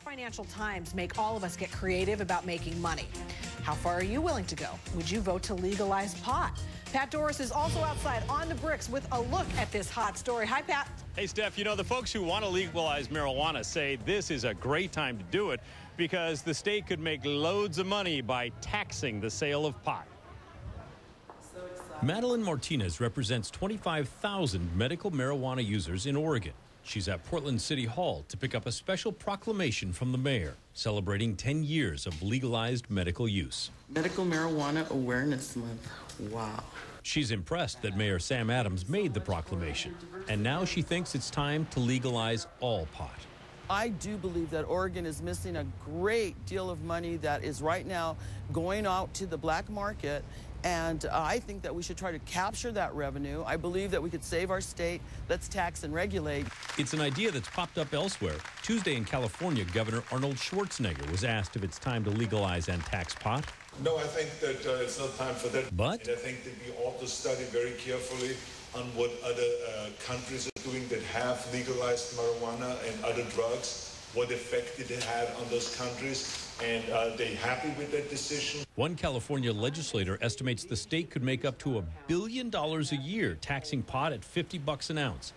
Financial Times make all of us get creative about making money. How far are you willing to go? Would you vote to legalize pot? Pat Doris is also outside on the bricks with a look at this hot story. Hi, Pat. Hey, Steph, you know, the folks who want to legalize marijuana say this is a great time to do it because the state could make loads of money by taxing the sale of pot. Madeline Martinez represents 25,000 medical marijuana users in Oregon. She's at Portland City Hall to pick up a special proclamation from the mayor celebrating 10 years of legalized medical use. Medical Marijuana Awareness Month. Wow. She's impressed that Mayor Sam Adams made the proclamation, and now she thinks it's time to legalize all pot. I do believe that Oregon is missing a great deal of money that is right now going out to the black market, and I think that we should try to capture that revenue. I believe that we could save our state. Let's tax and regulate. It's an idea that's popped up elsewhere. Tuesday in California, Governor Arnold Schwarzenegger was asked if it's time to legalize and tax pot. No, I think that it's not time for that. But and I think that we ought to study very carefully on what other countries are doing that have legalized marijuana and other drugs, what effect did it have on those countries, and are they happy with that decision? One California legislator estimates the state could make up to $1 billion a year taxing pot at $50 an ounce.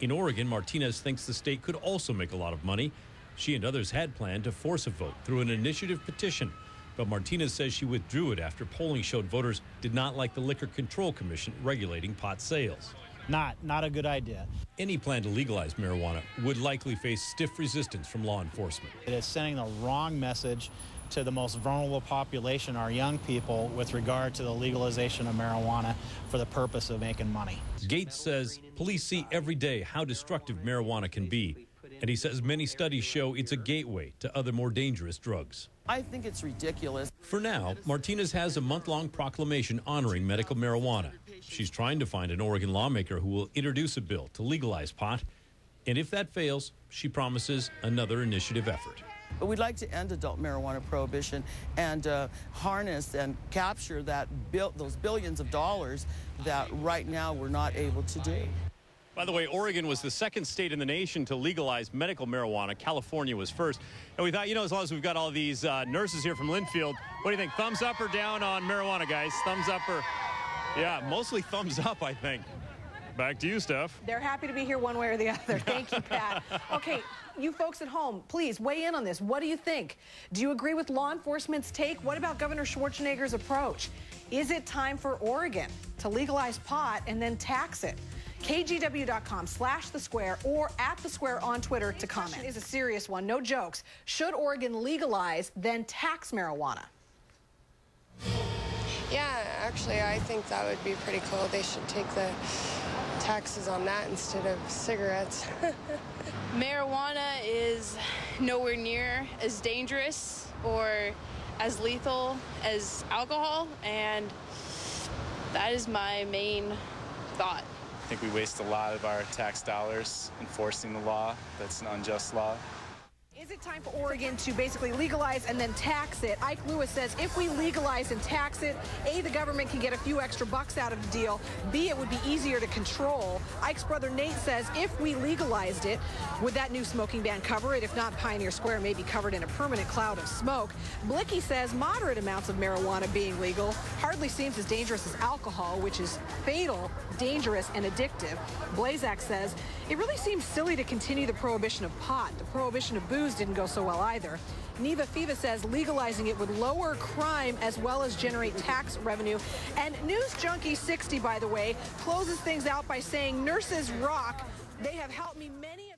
In Oregon, Martinez thinks the state could also make a lot of money. She and others had planned to force a vote through an initiative petition. But Martinez says she withdrew it after polling showed voters did not like the Liquor Control Commission regulating pot sales. Not a good idea. Any plan to legalize marijuana would likely face stiff resistance from law enforcement. It is sending the wrong message to the most vulnerable population, our young people, with regard to the legalization of marijuana for the purpose of making money. Gates says police see every day how destructive marijuana can be. And he says many studies show it's a gateway to other more dangerous drugs. I think it's ridiculous. For now, Martinez has a month-long proclamation honoring medical marijuana. She's trying to find an Oregon lawmaker who will introduce a bill to legalize pot. And if that fails, she promises another initiative effort. But we'd like to end adult marijuana prohibition and harness and capture those billions of dollars that right now we're not able to do. By the way, Oregon was the second state in the nation to legalize medical marijuana. California was first. And we thought, you know, as long as we've got all these nurses here from Linfield, what do you think? Thumbs up or down on marijuana, guys? Thumbs up or... Yeah, mostly thumbs up, I think. Back to you, Steph. They're happy to be here one way or the other. Thank you, Pat. Okay, you folks at home, please weigh in on this. What do you think? Do you agree with law enforcement's take? What about Governor Schwarzenegger's approach? Is it time for Oregon to legalize pot and then tax it? KGW.com/The Square or @The Square on Twitter to comment. This is a serious one, no jokes. Should Oregon legalize, then tax marijuana? Yeah, actually, I think that would be pretty cool. They should take the taxes on that instead of cigarettes. Marijuana is nowhere near as dangerous or as lethal as alcohol, and that is my main thought. I think we waste a lot of our tax dollars enforcing the law. That's an unjust law. Is it time for Oregon to basically legalize and then tax it? Ike Lewis says if we legalize and tax it, A, the government can get a few extra bucks out of the deal. B, it would be easier to control. Ike's brother Nate says if we legalized it, would that new smoking ban cover it? If not, Pioneer Square may be covered in a permanent cloud of smoke. Blicky says moderate amounts of marijuana being legal hardly seems as dangerous as alcohol, which is fatal, dangerous, and addictive. Blazak says it really seems silly to continue the prohibition of pot. The prohibition of booze didn't go so well either. Neva Fiva says legalizing it would lower crime as well as generate tax revenue. And News Junkie 60, by the way, closes things out by saying nurses rock. They have helped me many